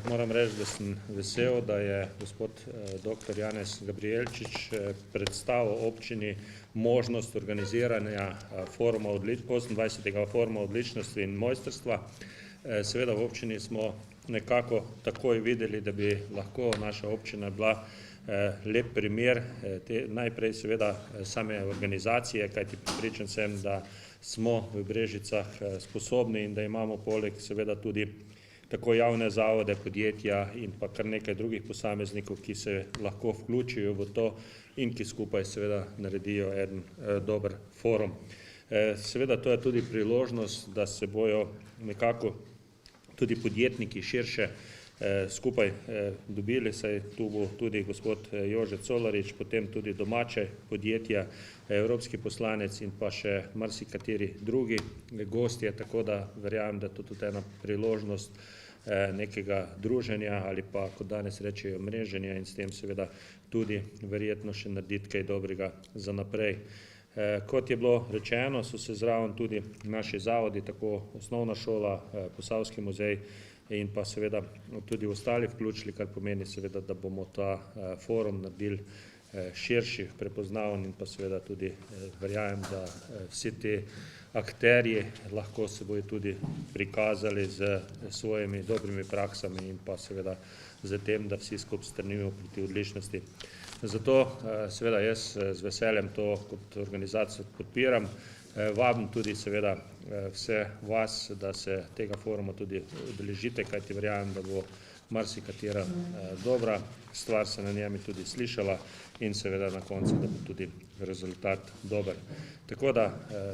Moram reči, da sem vesel, da je gospod dr. Janez Gabrijelčič predstavil občini možnost organiziranja 28. foruma odličnosti in mojstrstva. Seveda v občini smo nekako takoj videli, da bi lahko naša občina bila lep primer najprej seveda same organizacije, kajti prepričan sem, da smo v Brežicah sposobni in da imamo poleg seveda tudi tako javne zavode, podjetja in pa kar nekaj drugih posameznikov, ki se lahko vključijo v to in ki skupaj seveda naredijo en dober forum. Seveda to je tudi priložnost, da se bojo nekako tudi podjetniki širše skupaj dobili, saj tu bo tudi gospod Jože Colarič, potem tudi domače podjetja, evropski poslanec in pa še marsikateri drugi gostje, tako da verjamem, da to tudi ena priložnost nekega druženja ali pa, kot danes rečejo, mreženja in s tem seveda tudi verjetno še narediti kaj dobrega za naprej. Kot je bilo rečeno, so se zraven tudi naši zavodi, tako osnovna šola, Posavski muzej in pa seveda tudi ostali vključili, kar pomeni seveda, da bomo ta forum naredili širši, prepoznaven in pa seveda tudi verjamem, da vsi ti akterji lahko se bojo tudi prikazali z svojimi dobrimi praksami in pa seveda z tem, da vsi skupaj stremimo proti odličnosti. Zato seveda jaz z veseljem to kot organizacijo podpiram. Vabim tudi seveda vse vas, da se tega foruma tudi udeležite, kajti verjamem, da bo marsikatera dobra stvar se na njemi tudi slišala in seveda na koncu, da bo tudi rezultat dober. Tako da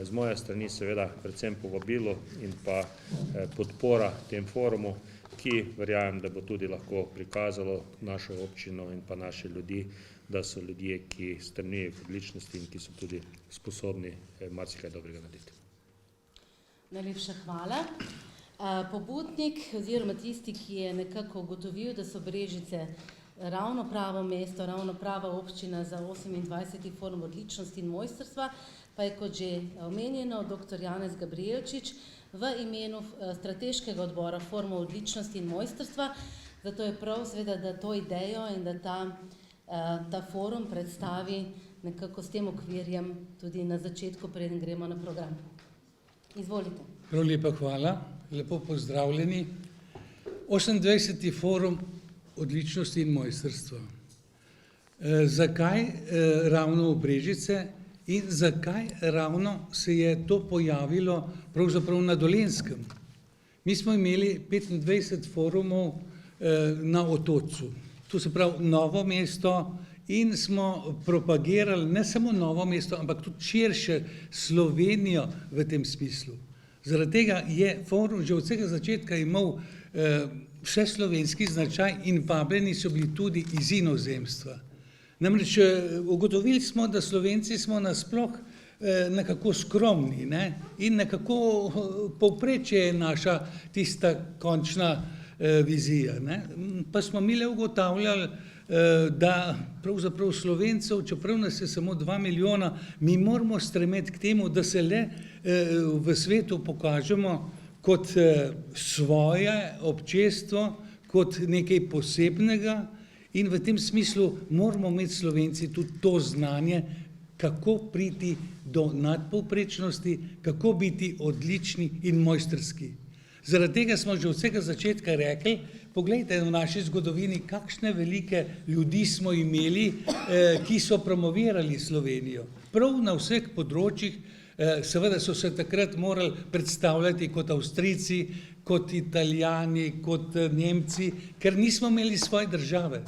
z moje strani seveda predvsem povabilo in pa podpora tem forumu, ki verjamem, da bo tudi lahko prikazalo našo občino in pa naše ljudi, da so ljudje, ki stremijo k odličnosti in ki so tudi sposobni marsikaj dobrega narediti. Najlepša hvala. Pobudnik oziroma tisti, ki je nekako ugotovil, da so Brežice ravno pravo mesto, ravno prava občina za 28. forum odličnosti in mojstrstva, pa je, kot že omenjeno, dr. Janez Gabrijelčič v imenu strateškega odbora foruma odličnosti in mojstrstva. Zato je prav seveda, da to idejo in da ta forum predstavi nekako s tem okvirjem tudi na začetku, preden gremo na program. Izvolite. Prav lepa hvala, lepo pozdravljeni. 28. forum odličnosti in mojstrstva. Zakaj ravno v Brežice in zakaj ravno se je to pojavilo pravzaprav na Dolenjskem? Mi smo imeli 25 forumov na Otočcu, to se pravi Novo mesto, in smo propagirali ne samo Novo mesto, ampak tudi širše Slovenijo v tem smislu. Zaradi tega je forum že od vsega začetka imel vseslovenski značaj in vabljeni so bili tudi iz inozemstva. Namreč ugotovili smo, da Slovenci smo nasploh nekako skromni, ne? In nekako povprečje je naša tista končna vizija, ne? Pa smo mi le ugotavljali, da pravzaprav Slovencev, čeprav nas je samo 2 milijona, mi moramo stremeti k temu, da se le v svetu pokažemo kot svoje občestvo, kot nekaj posebnega in v tem smislu moramo imeti Slovenci tudi to znanje, kako priti do nadpovprečnosti, kako biti odlični in mojstrski. Zaradi tega smo že od vsega začetka rekli, poglejte v naši zgodovini, kakšne velike ljudi smo imeli, ki so promovirali Slovenijo. Prav na vseh področjih, seveda so se takrat morali predstavljati kot Avstrijci, kot Italijani, kot Nemci, ker nismo imeli svoje države.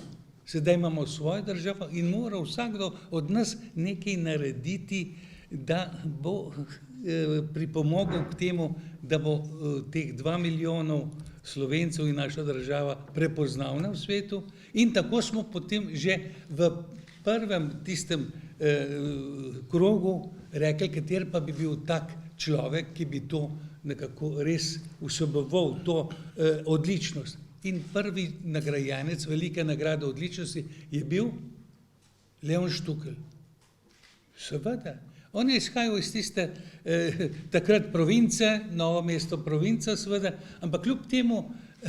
Sedaj imamo svojo državo in mora vsakdo od nas nekaj narediti, da bo pripomogel k temu, da bo teh 2 milijonov Slovencev in naša država prepoznavna v svetu. In tako smo potem že v prvem tistem krogu rekli, kater pa bi bil tak človek, ki bi to nekako res vseboval, to odličnost. In prvi nagrajenec velike nagrade odličnosti je bil Leon Štukelj. Seveda. On je izhajal iz tiste takrat province, Novo mesto provinca seveda, ampak kljub temu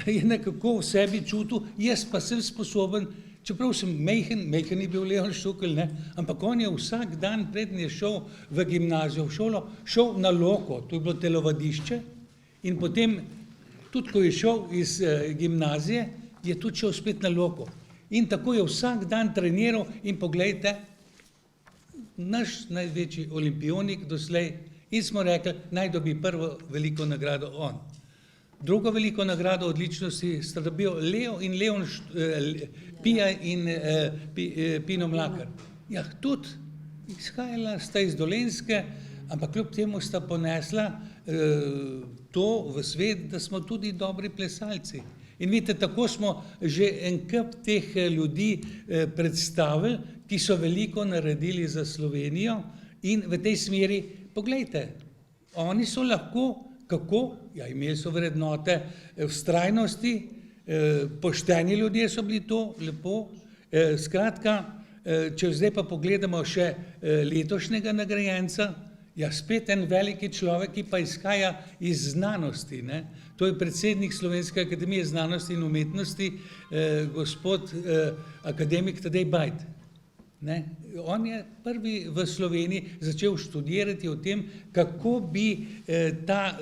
je nekako v sebi čutil, jaz pa sem sposoben, čeprav sem majhen je bil Leon Štukelj, ne, ampak on je vsak dan, preden je šel v gimnazijo, v šolo, šel na Loko, to je bilo telovadišče, in potem, tudi ko je šel iz gimnazije, je tudi šel spet na Loko. In tako je vsak dan treniral in poglejte, naš največji olimpionik doslej, in smo rekli, naj dobi prvo veliko nagrado on. Drugo veliko nagrado odličnosti sta dobil Leo in Leon, Pija in Pino Mlakar. Ja, tudi izhajala sta iz Dolenjske, ampak kljub temu sta ponesla to v svet, da smo tudi dobri plesalci. In vidite, tako smo že en kup teh ljudi predstavili, ki so veliko naredili za Slovenijo in v tej smeri, poglejte, oni so lahko, kako? Ja, imeli so vrednote vztrajnosti, pošteni ljudje so bili to, lepo. Skratka, če zdaj pa pogledamo še letošnjega nagrajenca, ja, spet en veliki človek, ki pa izhaja iz znanosti, ne. To je predsednik Slovenske akademije znanosti in umetnosti, gospod akademik Tadej Bajd. Ne? On je prvi v Sloveniji začel študirati o tem, kako bi ta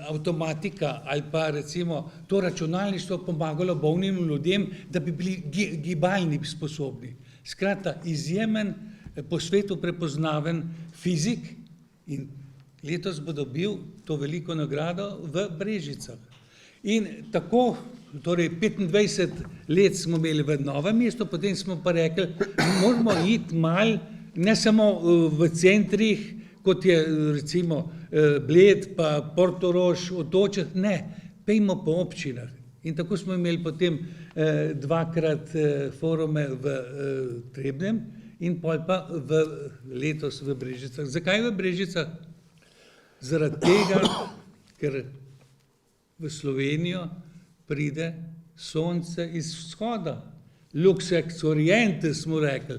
avtomatika ali pa recimo to računalništvo pomagalo bolnim ljudem, da bi bili gibalni sposobni. Skratka, izjemen, po svetu prepoznaven fizik in letos bo dobil to veliko nagrado v Brežicah. In tako, torej 25 let smo imeli v Novem mestu, potem smo pa rekli, moramo iti mal, ne samo v centrih, kot je recimo Bled, pa Portorož, Otoček, ne, pejmo po občinah. In tako smo imeli potem dvakrat forume v Trebnjem in pol pa letos v Brežicah. Zakaj v Brežicah? Zaradi tega, ker v Slovenijo pride sonce iz vzhoda. Lux ex oriente smo rekli.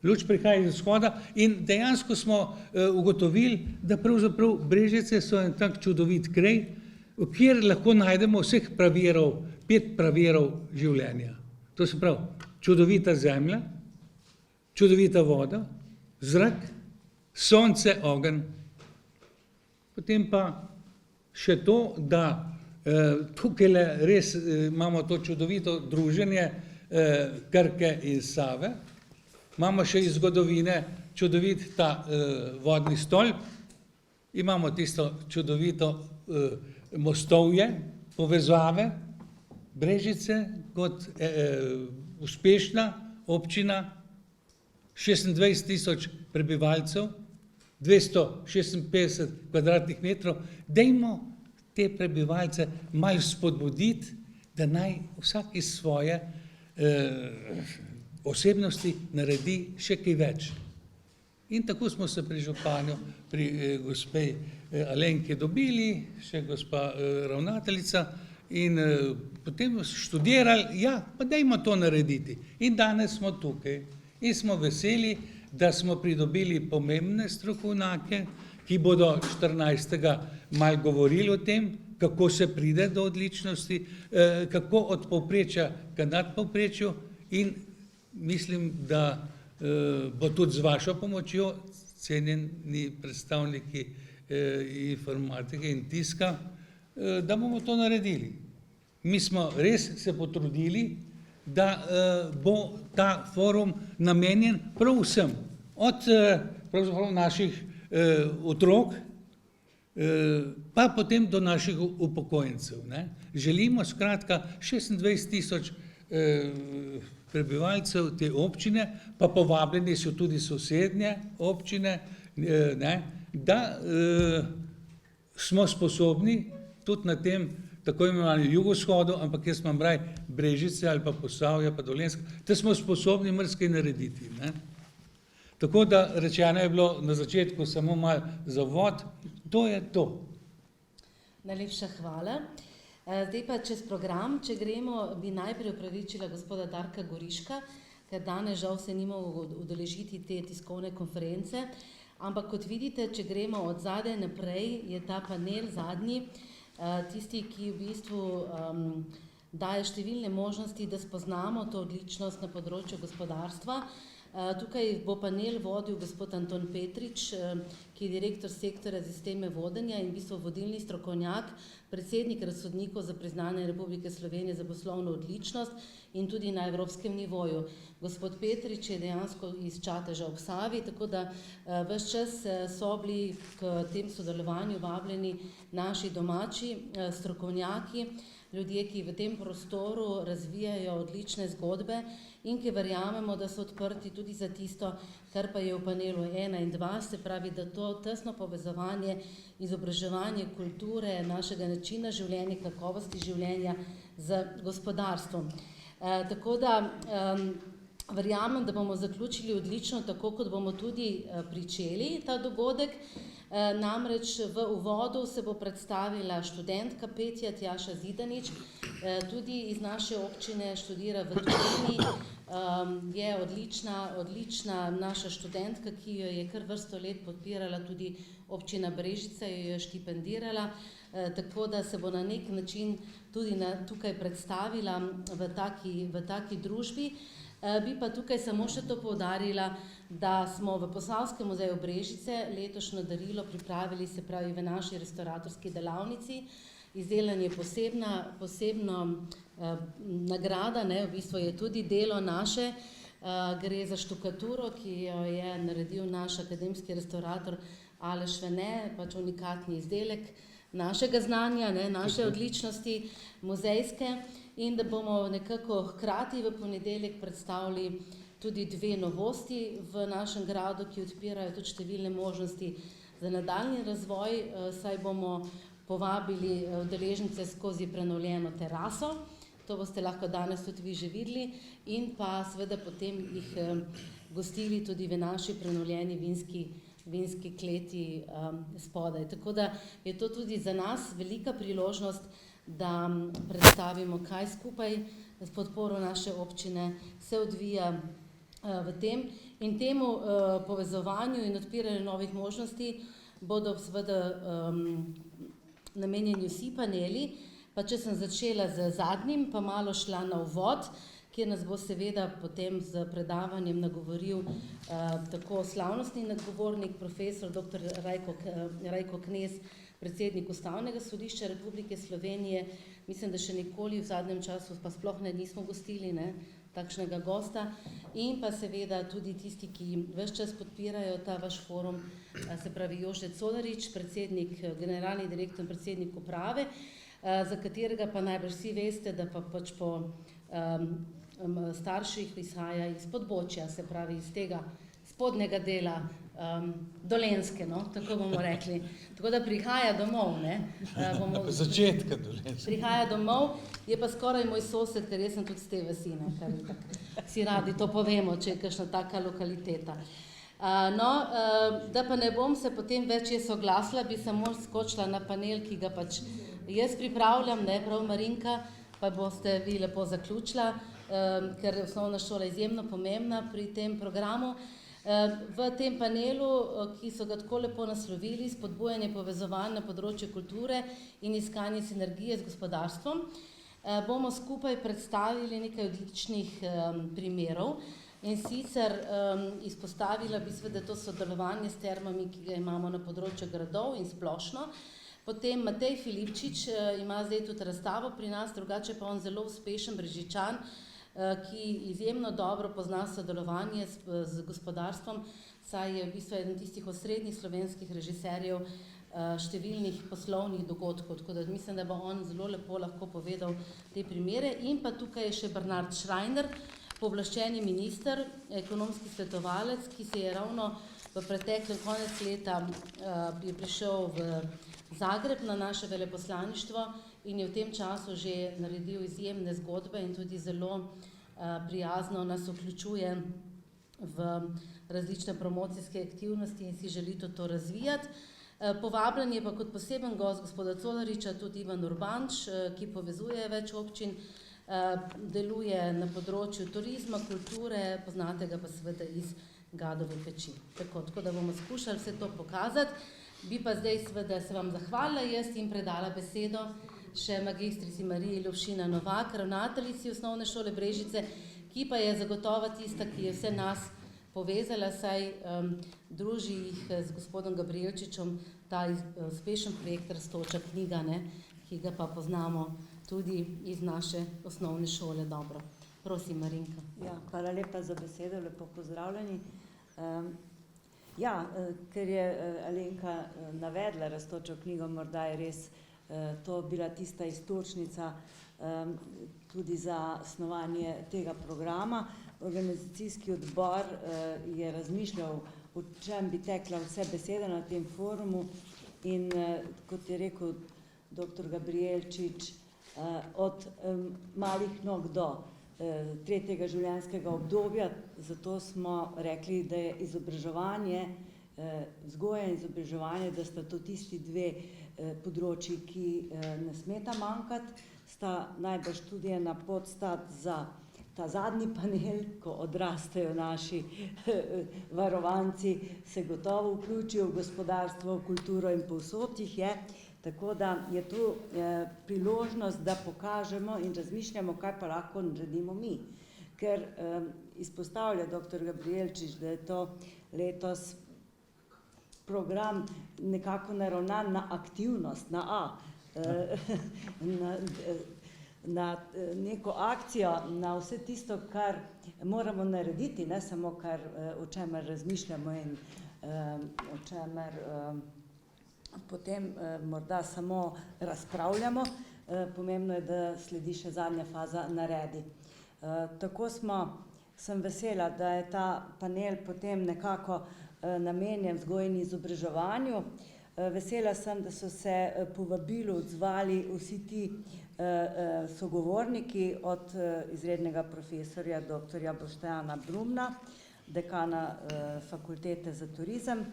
Luč prihaja iz vzhoda in dejansko smo ugotovili, da pravzaprav Brežice so en tak čudovit kraj, kjer lahko najdemo vseh pravirov, 5 pravirov življenja. To se pravi, čudovita zemlja, čudovita voda, zrak, sonce, ogenj. Potem pa še to, da tukaj res imamo to čudovito druženje Krke in Save, imamo še iz zgodovine čudovit ta vodni stolp, imamo tisto čudovito mostovje, povezave, Brežice kot uspešna občina, 26 000 prebivalcev, 256 kvadratnih metrov, dajmo te prebivalce malo spodbuditi, da naj vsak iz svoje osebnosti naredi še kaj več. In tako smo se pri županju, pri gospej Alenki dobili, še gospa ravnateljica, in potem študirali, ja, pa dajmo to narediti. In danes smo tukaj in smo veseli, da smo pridobili pomembne strokovnjake, ki bodo 14. malo govorili o tem, kako se pride do odličnosti, kako od povprečja k nadpovprečju, in mislim, da bo tudi z vašo pomočjo, cenjeni predstavniki informatike in tiska, da bomo to naredili. Mi smo res se potrudili, da bo ta forum namenjen prav vsem, od pravzaprav naših otrok, pa potem do naših upokojencev. Ne. Želimo skratka 26 000 prebivalcev te občine, pa povabljeni so tudi sosednje občine, ne, da smo sposobni tudi na tem tako imenovanem jugovzhodu, ampak jaz imam raj Brežice ali pa Posavje, pa Dolenjska, da smo sposobni marsikaj narediti. Ne. Tako da rečeno je bilo na začetku samo malo za uvod, to je to. Najlepša hvala. Zdaj pa čez program, če gremo, bi najprej opravičila gospoda Darka Goriška, ker danes žal se ni mogel udeležiti te tiskovne konference, ampak kot vidite, če gremo od zadaj naprej, je ta panel zadnji tisti, ki v bistvu daje številne možnosti, da spoznamo to odličnost na področju gospodarstva. Tukaj bo panel vodil gospod Anton Petrič, ki je direktor sektorja za sisteme vodenja in v bistvu vodilni strokovnjak, predsednik razsodnikov za priznanje Republike Slovenije za poslovno odličnost in tudi na evropskem nivoju. Gospod Petrič je dejansko iz Čateža ob Savi, tako da ves čas so bili k tem sodelovanju vabljeni naši domači strokovnjaki, ljudje, ki v tem prostoru razvijajo odlične zgodbe in ki verjamemo, da so odprti tudi za tisto, kar pa je v panelu 1 in 2, se pravi, da to tesno povezovanje, izobraževanje kulture, našega načina življenja, kakovosti življenja z gospodarstvom. Tako da verjamem, da bomo zaključili odlično, tako kot bomo tudi pričeli ta dogodek. Namreč v uvodu se bo predstavila študentka petja Tjaša Zidanič, tudi iz naše občine, študira v tujini, je odlična naša študentka, ki jo je kar vrsto let podpirala tudi občina Brežice, jo je štipendirala, tako da se bo na nek način tudi tukaj predstavila v taki družbi. Bi pa tukaj samo še to poudarila, da smo v Posavskem muzeju Brežice letošnjo darilo pripravili, se pravi v naši restauratorski delavnici. Izdelan je posebna nagrada, v bistvu je tudi delo naše, gre za štukaturo, ki jo je naredil naš akademski restaurator Aleš Vene, pač unikatni izdelek našega znanja, naše odličnosti muzejske. In da bomo nekako hkrati v ponedeljek predstavili tudi 2 novosti v našem gradu, ki odpirajo tudi številne možnosti za nadaljnji razvoj, saj bomo povabili udeležence skozi prenovljeno teraso, to boste lahko danes tudi vi že videli, in pa seveda potem jih gostili tudi v naši prenovljeni vinski kleti spodaj. Tako da je to tudi za nas velika priložnost, da predstavimo, kaj skupaj s podporo naše občine se odvija v tem. In temu povezovanju in odpiranju novih možnosti bodo seveda namenjeni vsi paneli, pa če sem začela z zadnjim, pa malo šla na uvod, kjer nas bo seveda potem z predavanjem nagovoril tako slavnostni nagovornik, profesor dr. Rajko Knez, predsednik Ustavnega sodišča Republike Slovenije. Mislim, da še nikoli v zadnjem času pa sploh nismo gostili takšnega gosta. In pa seveda tudi tisti, ki ves čas podpirajo ta vaš forum, se pravi Jože Colarič, generalni direktor in predsednik uprave, za katerega pa najbrž vsi veste, da pa pač po starših izhaja iz Podbočja, se pravi iz tega spodnjega dela Dolenjske, tako bomo rekli. Tako da prihaja domov, Začetka Dolenjske. Prihaja domov, je pa skoraj moj sosed, ker jaz sem tudi z te vasi, kar si radi to povemo, če je kakšna taka lokaliteta. Da pa ne bom se potem več jaz oglasila, bi samo skočila na panel, ki ga pač jaz pripravljam, prav Marinka, pa boste vi lepo zaključila, ker je osnovna šola izjemno pomembna pri tem programu. V tem panelu, ki so ga tako lepo naslovili, spodbujanje povezovanj na področju kulture in iskanje sinergije z gospodarstvom, bomo skupaj predstavili nekaj odličnih primerov in sicer izpostavila bi seveda to sodelovanje s termami, ki ga imamo na področju gradov in splošno. Potem Matej Filipčič ima zdaj tudi razstavo pri nas, drugače pa on zelo uspešen Brežičan, ki izjemno dobro pozna sodelovanje z gospodarstvom, saj je v bistvu eden tistih osrednjih slovenskih režiserjev številnih poslovnih dogodkov, tako da mislim, da bo on zelo lepo lahko povedal te primere. In pa tukaj je še Bernard Schreiner, pooblaščeni minister, ekonomski svetovalec, ki se je ravno v preteklem konec leta je prišel v Zagreb na naše veleposlaništvo in je v tem času že naredil izjemne zgodbe in tudi zelo prijazno nas vključuje v različne promocijske aktivnosti in si želi to razvijati. Povabljen je pa kot poseben gost gospoda Colariča tudi Ivan Urbanč, ki povezuje več občin, deluje na področju turizma, kulture, poznate ga pa seveda iz Gadove peči. Tako da bomo skušali vse to pokazati. Bi pa zdaj seveda se vam zahvalila jaz in predala besedo še magistrici Mariji Lovšina Novak, ravnateljici Osnovne šole Brežice, ki pa je zagotovo tista, ki je vse nas povezala, saj druži jih z gospodom Gabrijelčičem ta uspešen projekt Rastoča knjiga, ne, ki ga pa poznamo tudi iz naše osnovne šole dobro. Prosim, Marinka. Ja, hvala lepa za besedo, lepo pozdravljeni. Ker je Alenka navedla Rastočo knjigo, morda je res to bila tista iztočnica tudi za snovanje tega programa. Organizacijski odbor je razmišljal, o čem bi tekla vse besede na tem forumu in kot je rekel dr. Gabrijelčič, od malih nog do tretjega življenjskega obdobja, zato smo rekli, da je izobraževanje, vzgoja in izobraževanje, da sta to tisti dve področji, ki ne smeta manjkati, sta najbrž tudi ena podstat za ta zadnji panel, ko odrastejo naši varovanci, se gotovo vključijo v gospodarstvo, v kulturo in povsod jih je. Tako da je tu priložnost, da pokažemo in razmišljamo, kaj pa lahko naredimo mi. Ker izpostavlja dr. Gabrijelčič, da je to letos program nekako naravnan na aktivnost, na A, na neko akcijo, na vse tisto, kar moramo narediti, ne samo o čemer razmišljamo in o čemer potem morda samo razpravljamo. Pomembno je, da sledi še zadnja faza naredi. Tako sem vesela, da je ta panel potem nekako namenjen vzgoji in izobraževanju. Vesela sem, da so se povabilu odzvali vsi ti sogovorniki od izrednega profesorja dr. Boštjana Brumna, dekana Fakultete za turizem,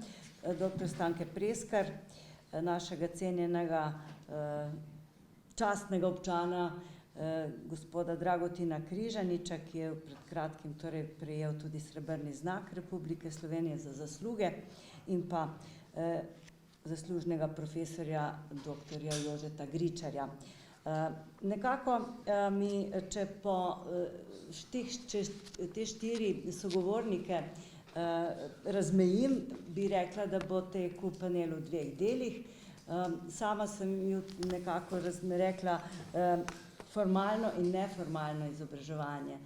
dr. Stanke Preskar, našega cenjenega častnega občana gospoda Dragotina Križaniča, ki je pred kratkim prejel tudi srebrni znak Republike Slovenije za zasluge, in pa zaslužnega profesorja dr. Jožeta Gričarja. Nekako mi, če po te štiri sogovornike razmejim, bi rekla, da bo tekel panel v dveh delih. Sama sem ju nekako rekla formalno in neformalno izobraževanje.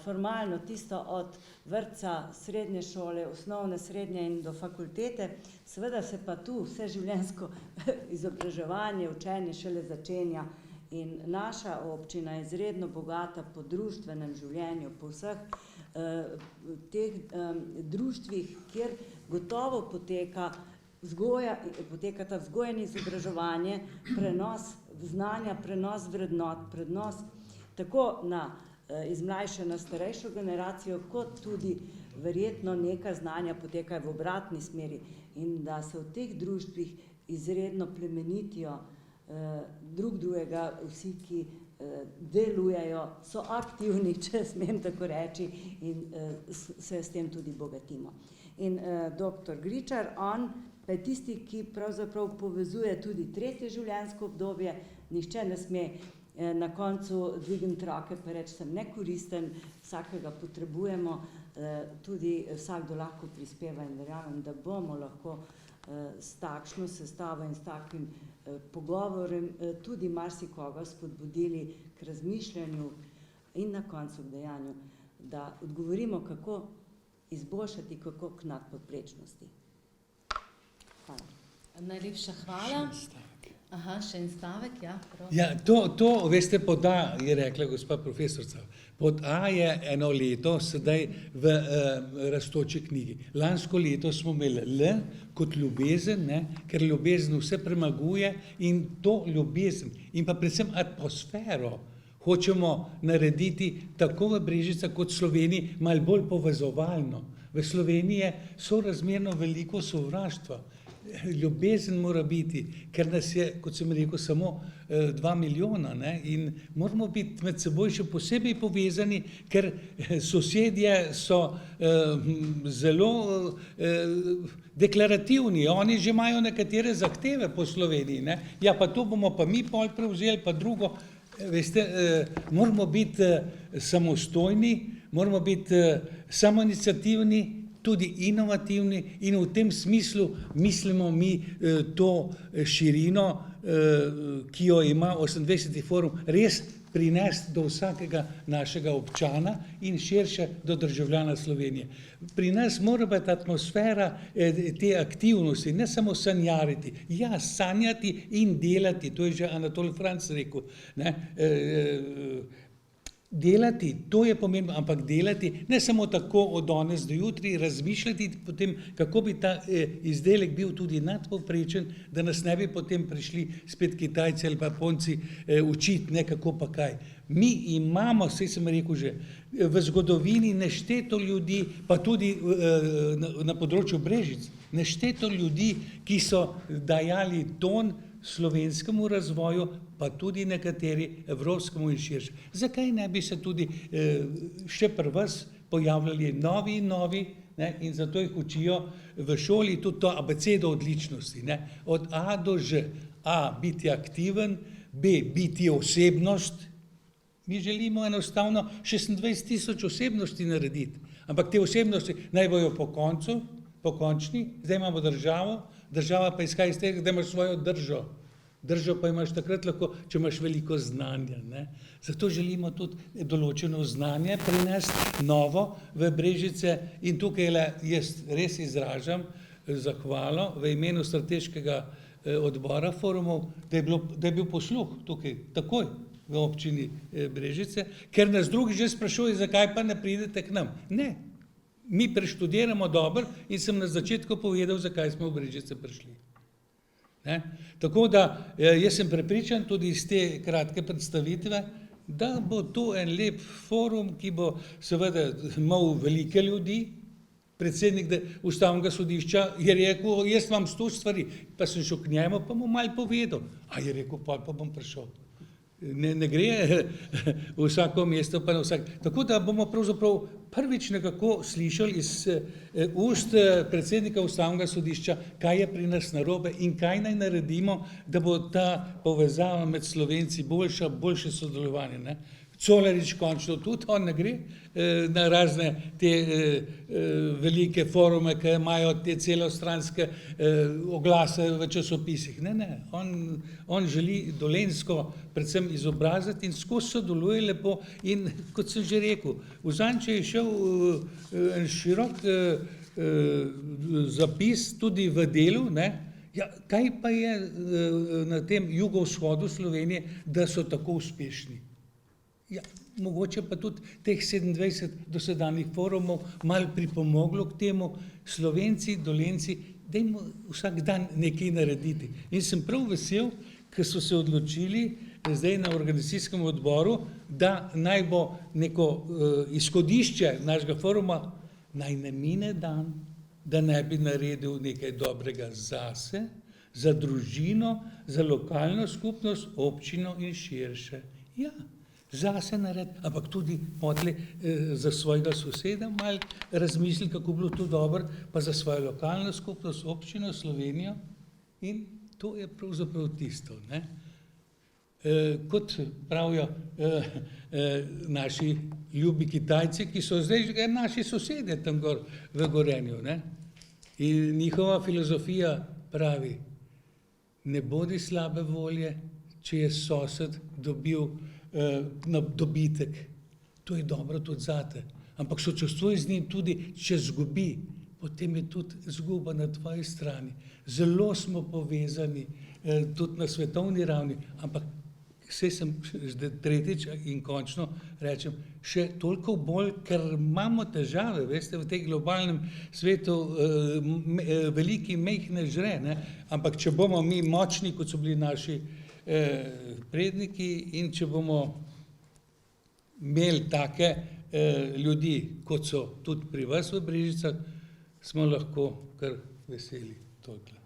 Formalno tisto od vrtca, srednje šole, osnovne, srednje in do fakultete, seveda se pa tu vseživljenjsko izobraževanje, učenje šele začenja. In naša občina je izredno bogata po društvenem življenju, po vseh teh društvih, kjer gotovo potekata vzgoja in izobraževanje, prenos znanja, prenos vrednot, prenos tako iz mlajše na starejšo generacijo, kot tudi verjetno neka znanja potekajo v obratni smeri in da se v teh društvih izredno plemenitijo drug drugega vsi, ki delujejo, so aktivni, če smem tako reči, in se s tem tudi bogatimo. In dr. Gričar, on pa je tisti, ki pravzaprav povezuje tudi tretje življenjsko obdobje. Nihče ne sme na koncu dvigniti roke pa reči, sem nekoristen, vsakega potrebujemo, tudi vsakdo lahko prispeva in verjamem, da bomo lahko s takšno sestavo in s takim pogovorem tudi marsikoga spodbudili k razmišljanju in na koncu k dejanju, da odgovorimo, kako izboljšati, kako k nadpovprečnosti. Hvala. Najlepša hvala. Aha, še en stavek, ja. Ja, to, veste, pod A je rekla gospa profesorica. Pod A je eno leto sedaj v Rastoči knjigi. Lansko leto smo imeli L kot ljubezen, ne, ker ljubezen vse premaguje in to ljubezen in pa predvsem atmosfero hočemo narediti tako v Brežicah kot v Sloveniji malo bolj povezovalno. V Sloveniji je sorazmerno veliko sovraštva. ljubezen mora biti, ker nas je, kot sem rekel, samo 2 milijona, ne? In moramo biti med seboj še posebej povezani, ker sosedje so zelo deklarativni, oni že imajo nekatere zahteve po Sloveniji, ne? Ja, pa to bomo pa mi pol prevzeli, pa drugo. Veste, moramo biti samostojni, moramo biti samoiniciativni, tudi inovativni in v tem smislu mislimo mi to širino, ki jo ima 28. forum, res prinesti do vsakega našega občana in širše do državljana Slovenije. Pri nas mora biti atmosfera te aktivnosti, ne samo sanjariti. Ja, sanjati in delati, to je že Anatol Franc rekel, ne? Delati, to je pomembno, ampak delati ne samo tako od danes do jutri, razmišljati potem, kako bi ta izdelek bil tudi nadpovprečen, da nas ne bi potem prišli spet Kitajci ali pa Japonci učiti, ne kako pa kaj. Mi imamo, saj sem rekel že, v zgodovini nešteto ljudi, pa tudi na področju Brežic, nešteto ljudi, ki so dajali ton slovenskemu razvoju, pa tudi nekateri evropskemu in širše. Zakaj ne bi se tudi še pri vas pojavljali novi in novi, ne? In zato jih učijo v šoli tudi to abecedo odličnosti, ne? Od A do Ž. A, biti aktiven, B, biti osebnost. Mi želimo enostavno 26 000 osebnosti narediti, ampak te osebnosti naj bojo pokončni, zdaj imamo državo, država pa izhaja iz tega, da imaš svojo držo. Držo pa imaš takrat lahko, če imaš veliko znanja, ne? Zato želimo tudi določeno znanje prinesti novo v Brežice in tukaj jaz res izražam zahvalo v imenu strateškega odbora forumov, da je bil posluh tukaj takoj v občini Brežice, ker nas drugi že sprašujejo, zakaj pa ne pridete k nam. Ne. Mi preštudiramo dobro in sem na začetku povedal, zakaj smo v Brežice prišli. Ne? Tako da jaz sem prepričan tudi iz te kratke predstavitve, da bo to en lep forum, ki bo seveda imel velike ljudi. Predsednik Ustavnega sodišča je rekel, jaz imam 100 stvari, pa sem šel k njemu, pa mu malo povedal. A je rekel, pa bom prišel. Ne gre vsako mesto pa na vsak. Tako da bomo pravzaprav prvič nekako slišali iz ust predsednika Ustavnega sodišča, kaj je pri nas narobe in kaj naj naredimo, da bo ta povezava med Slovenci boljša, boljše sodelovanje, ne? Colarič končno tudi, on ne gre na razne te velike forume, ki imajo te celostranske oglase v časopisih. Ne, on želi Dolenjsko predvsem izobraziti in skozi sodeluje lepo in kot sem že rekel, vzadnjič je šel en širok zapis tudi v Delu, ne? Ja, kaj pa je na tem jugovzhodu Slovenije, da so tako uspešni? Ja, mogoče pa tudi teh 27 dosedanjih forumov malo pripomoglo k temu, Slovenci, Dolenjci, dajmo vsak dan nekaj narediti. In sem prav vesel, ker so se odločili zdaj na organizacijskem odboru, da naj bo neko izhodišče našega foruma, naj ne mine dan, da ne bi naredil nekaj dobrega zase, za družino, za lokalno skupnost, občino in širše. Ja. Zase narediti, ampak tudi potlej za svojega soseda malo razmisliti, kako bilo to dobro, pa za svojo lokalno skupnost, občino, Slovenijo in to je pravzaprav tisto, ne? Kot pravijo naši ljubi Kitajci, ki so zdaj že naši sosedje tam gor v Gorenju, ne? In njihova filozofija pravi, ne bodi slabe volje, če je sosed dobil na dobitek, to je dobro tudi zate, ampak sočustvuj z njim tudi, če zgubi, potem je tudi zguba na tvoji strani. Zelo smo povezani tudi na svetovni ravni, ampak saj sem tretjič in končno rečem, še toliko bolj, ker imamo težave, veste, v tej globalnem svetu veliki mejh ne žre, ne? Ampak če bomo mi močni, kot so bili naši predniki in če bomo imeli take ljudi, kot so tudi pri vas v Brežicah, smo lahko kar veseli toliko.